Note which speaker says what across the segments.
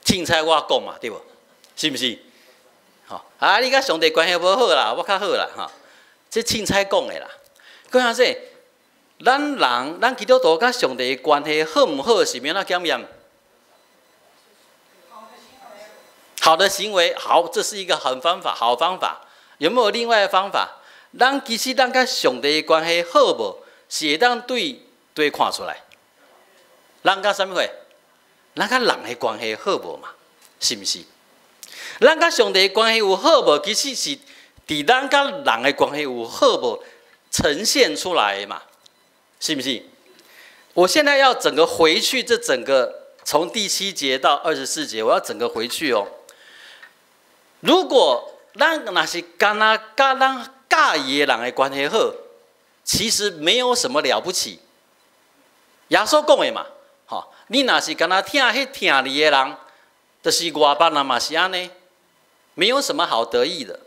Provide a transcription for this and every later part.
Speaker 1: 凊彩我讲嘛，对无？是毋是？吼、啊，你甲上帝关系无好啦，我较好啦，吼、这凊彩讲的啦。讲啥说？咱基督徒甲上帝的关系好唔好？是免那检验？好的行为，好，这是一个好方法。有没有另外的方法？其实咱甲上帝的关系好无，是会当对看出来。咱甲啥物货？咱甲人的关系好无嘛？是毋是？咱甲上帝的关系有好无？其实是伫咱甲人的关系有好无呈现出来的嘛？是不是？我现在要整个回去，这整个从第7节到24节，我要整个回去哦。如果咱若是干那甲咱介意的人的关系好，其实没有什么了不起。耶稣讲的嘛，吼，你若是干那疼你的人，就是外邦人嘛是安尼，没有什么好得意的。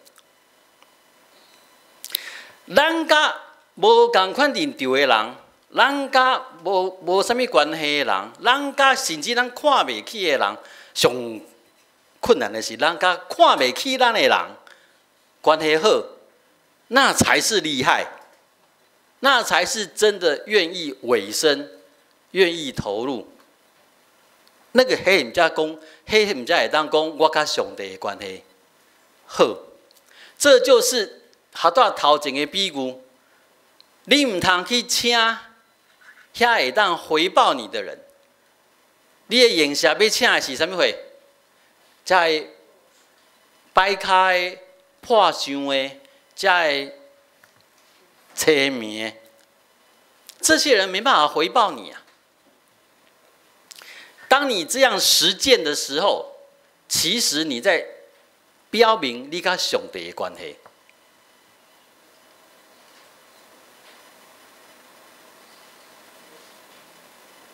Speaker 1: 咱甲无共款认着的人，咱甲无啥物关系的人，咱甲甚至咱看袂起的人，上困难的是，咱甲看袂起咱的人关系好，那才是厉害，那才是真的愿意委身、愿意投入。那个迄唔才讲，迄唔才会当讲我甲上帝的关系好，这就是好多头前的比喻。你唔通去请遐会当回报你的人，你的营舍要请的是啥物货？才会摆开破相的，才会催眠的，这些人没办法回报你啊。当你这样实践的时候，其实你在标明你甲上帝的关系。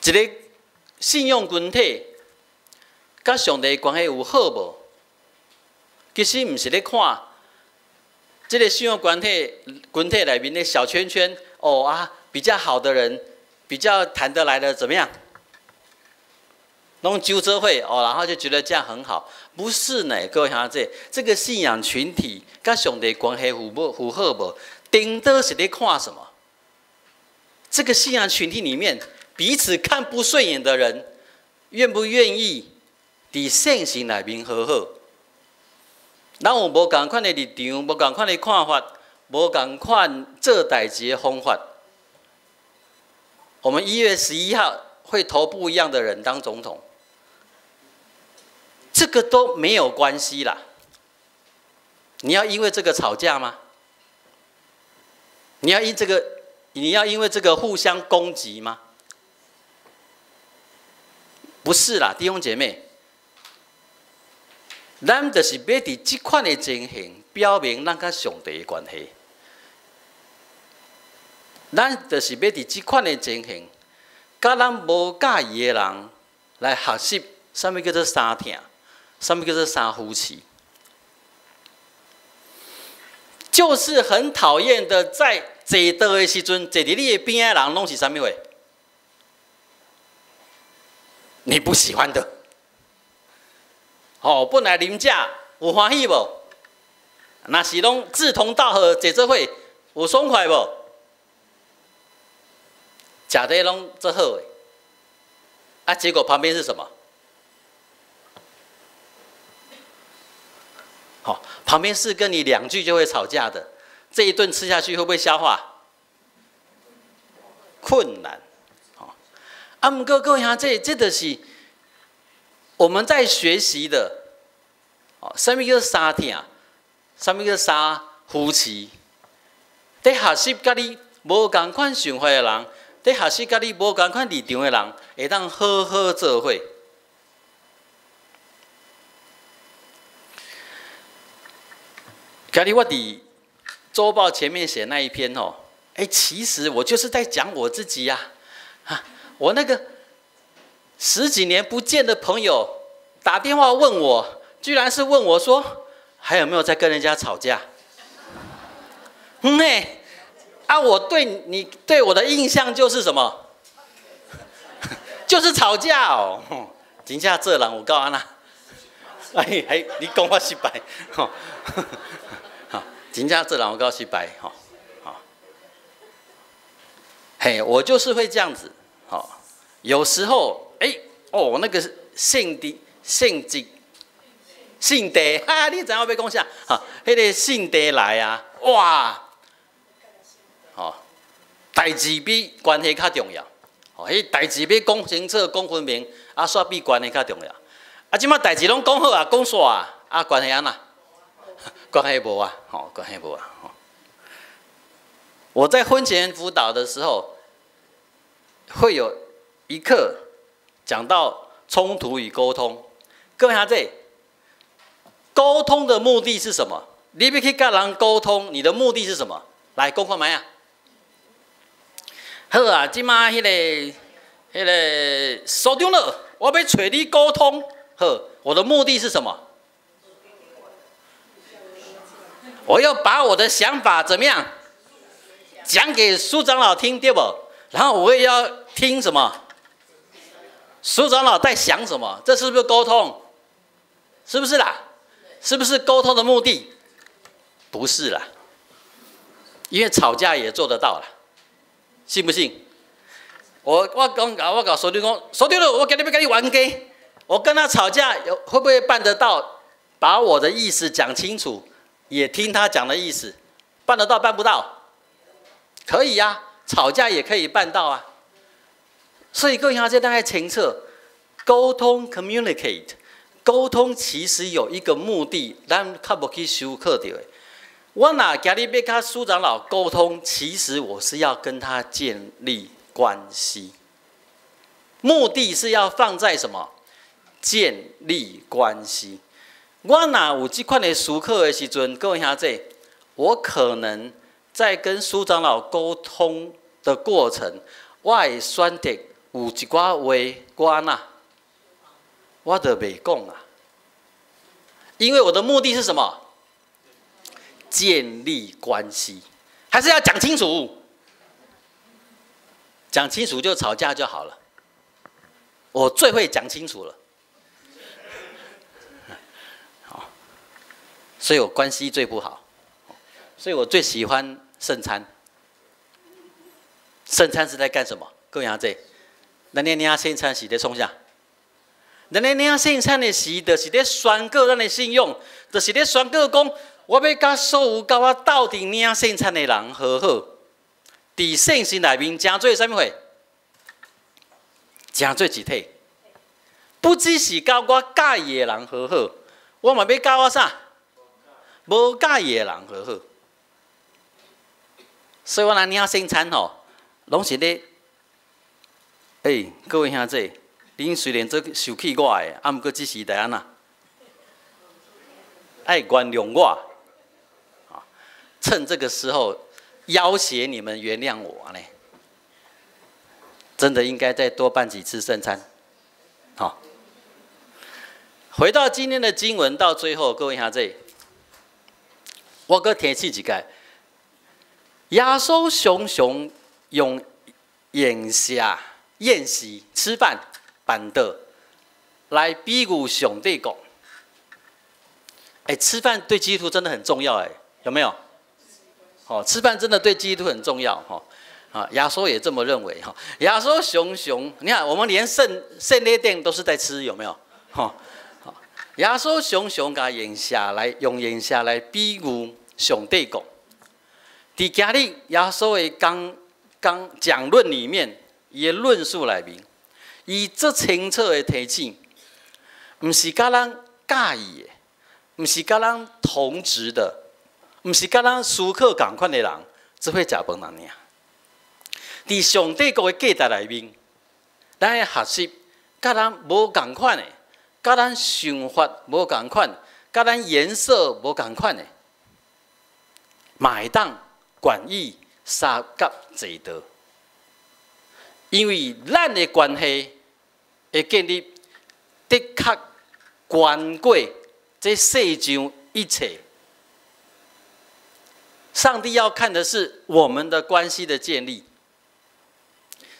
Speaker 1: 一个信用群体，甲上帝关系有好无？其实毋是咧看这个信用群体里面的小圈圈哦啊，比较好的人，比较谈得来的怎么样？弄揪车会哦，然后就觉得这样很好，不是呢？各位兄弟，这个信仰群体甲上帝关系有好无？顶多是咧看什么？这个信仰群体里面。彼此看不顺眼的人，愿不愿意伫圣行内面和好？咱有无共款的立场，无共款的看法，无共款做代志的方法。我们1月11号会投不一样的人当总统，这个都没有关系啦。你要因为这个吵架吗？你要因为这个互相攻击吗？不是啦，弟兄姐妹，咱就是要伫这款的情形表明咱甲上帝的关系。咱就是要伫这款的情形，甲咱无介意的人来学习什么叫做三疼，什么叫做三夫妻。就是很讨厌的，在坐道的时阵，坐伫你的边的人拢是啥物货？你不喜欢的，哦，本来啉食有欢喜无？若是拢志同道合，坐做伙有爽快无？食得拢做好诶，啊，结果旁边是什么？好，旁边是跟你2句就会吵架的，这一顿吃下去会不会消化？困难。啊，不过各位兄，这就是我们在学习的。哦，什么叫三疼？什么叫三夫妻？在学习甲你无同款想法的人，在学习甲你无同款立场的人，会当好好做伙。今日我伫周报前面写那一篇哦，其实我就是在讲我自己呀，我那个10几年不见的朋友打电话问我，居然是问我说，还有没有在跟人家吵架？我对你对我的印象就是什么？就是吵架哦，真正这人有够安那，哎，你讲我失败，吼，好，真正这人我告失败，吼，好，嘿，我就是会这样子，好，有时候，哦，那个性地，哈，你知影我要讲啥？哈，迄个性地来啊，哇，吼，代志比关系较重要，吼，迄代志要讲清楚、讲分明，啊，煞比关系较重要。啊，即摆代志拢讲好啊，讲煞啊，啊，关系安那？关系无啊，吼，关系无啊，吼。我在婚前辅导的时候，会有一课讲到冲突与沟通。各位兄弟，沟通的目的是什么？你要去跟人沟通，你的目的是什么？来，讲看卖啊。好啊，即摆迄个所长了，我要找你沟通。好，我的目的是什么？我要把我的想法怎么样讲给苏长老听，对不？然后我也要听什么？苏长老在想什么？这是不是沟通？是不是啦？是不是沟通的目的？不是啦，因为吵架也做得到啦，信不信？我搞手弟讲，手弟了，我今日要跟你玩 gay。我跟他吵架，会不会办得到？把我的意思讲清楚，也听他讲的意思，办得到办不到？可以呀、吵架也可以办到啊。所以各位兄弟大概清楚，沟通 communicate， 沟通其实有一个目的，咱较无去修课到的。我若今日要跟苏长老沟通，其实我是要跟他建立关系，目的是要放在什么？建立关系。我若有这款的思考的时阵，各位兄弟，我可能在跟苏长老沟通的过程，我会选择有一寡话，我就袂讲啊。因为我的目的是什么？建立关系，还是要讲清楚。讲清楚就吵架就好了。我最会讲清楚了。所以我关系最不好，所以我最喜欢圣餐。圣餐是在干什么？各位兄弟，咱咧领圣餐是在创啥？咱咧领圣餐的时，就是咧宣告咱的信用，就是咧宣告讲，我要甲所有甲我斗阵领圣餐的人和好，伫圣心内面真做啥物货？真做一体。不只是甲我介意的人和好，我嘛要甲我啥？无介意的人和好，所以我咱领圣餐吼，拢是咧，各位兄弟，恁虽然做受气我的，啊，毋过只是在安那，爱原谅我，趁这个时候要挟你们原谅我呢，真的应该再多办几次圣餐，好。回到今天的经文，到最后，各位兄弟。我搁提起一个，耶稣常常用宴席、吃饭、板凳来比喻上帝讲。吃饭对基督徒真的很重要，有没有？吃饭真的对基督徒很重要，耶稣也这么认为，耶稣常常，你看我们连圣礼殿都是在吃，有没有？耶稣常常用宴席来比喻上帝讲。伫今日耶稣的讲论里面，伊的论述内面，伊足清楚的提醒，毋是甲咱介意的，毋是甲咱同质的，毋是甲咱思考同款的人，只会食饭人尔。伫上帝国的价值内面，咱的学习甲咱无同款的。甲咱想法无同款，甲咱颜色无同款的，嘛会当愿意相甲济道，因为咱的关系会建立的确关过这世上一切。上帝要看的是我们的关系的建立，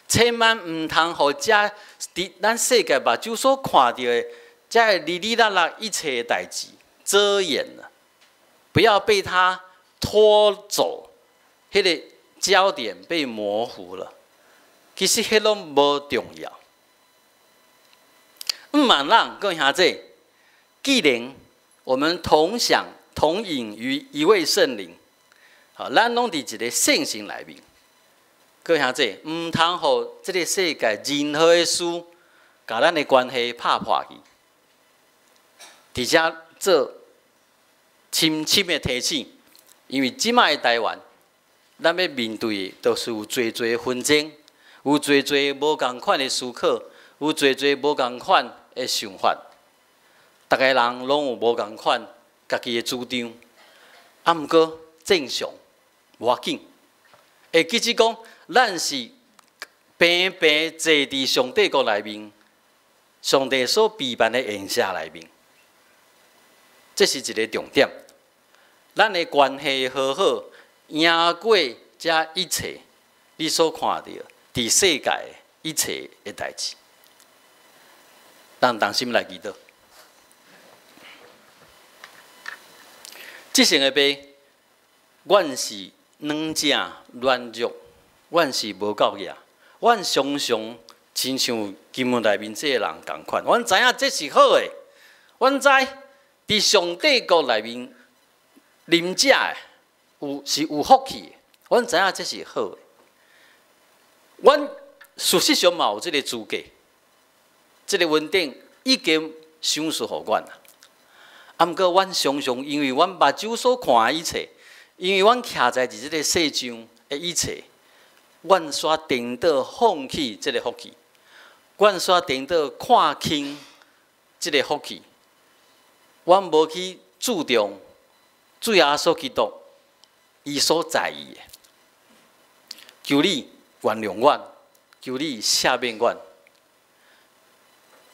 Speaker 1: 千万唔通互咱世界目睭所看到的。才会哩哩啦啦一切代志遮掩了，不要被他拖走，迄个焦点被模糊了。其实迄拢无重要。万人各位兄弟，既然我们同享同饮于一位圣灵，好，咱拢伫一个圣性内面。各位兄弟，唔通互这个世界任何的事，甲咱的关系拍破去。而且做深深的提醒，因为即摆的台湾，咱要面对的都是有侪侪纷争，有侪侪无共款的思考，有侪侪无共款的想法。逐个人拢有无共款家己的主张，啊，毋过正常无要紧。会记住讲，咱是平平坐伫上帝国内面，上帝所批办的宴舍内面。这是一个重点，咱的关系好好，赢过这一切你所看到伫世界的一切的代志。咱同心来祈祷。即成的杯，阮是软正软弱，阮是无够野，阮常常亲像经文内面这个人共款。阮知影这是好的，阮知。伫上帝国内面，啉食的是有福气的。阮知影这是好的。阮事实上嘛有这个资格，这个稳定已经赏赐互阮啦。啊，毋过阮常常因为阮目睭所看的一切，因为阮徛在即个世上的一切，阮煞颠倒放弃这个福气，阮煞颠倒看轻这个福气。阮无去注重主耶稣基督伊所在意的，求你原谅阮，求你赦免阮。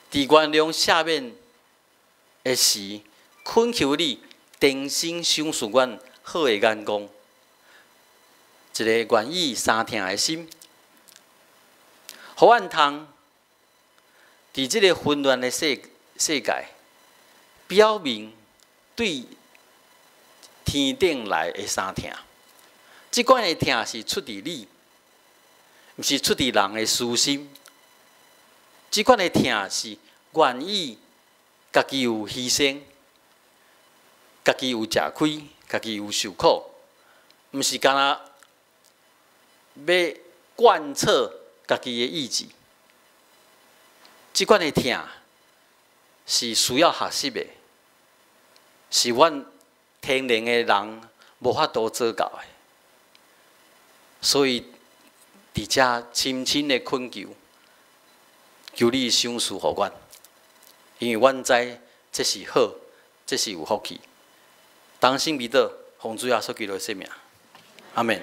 Speaker 1: 伫原谅赦免的时，恳求你重新赏赐阮好的眼光，一个愿意三听的心，互阮通伫即个混乱的世界。表明对天顶来的三听，即款的听是出伫你，毋是出伫人的私心。即款的听是愿意家己有牺牲，家己有吃亏，家己有受苦，毋是干那要贯彻家己的意志。即款的听。是需要学习的，是阮天然的人无法度做到的。所以，伫遮深深的恳求，求你赏赐互阮，因为阮知这是好，这是有福气。当心彼得，奉主耶稣基督的圣名，阿门。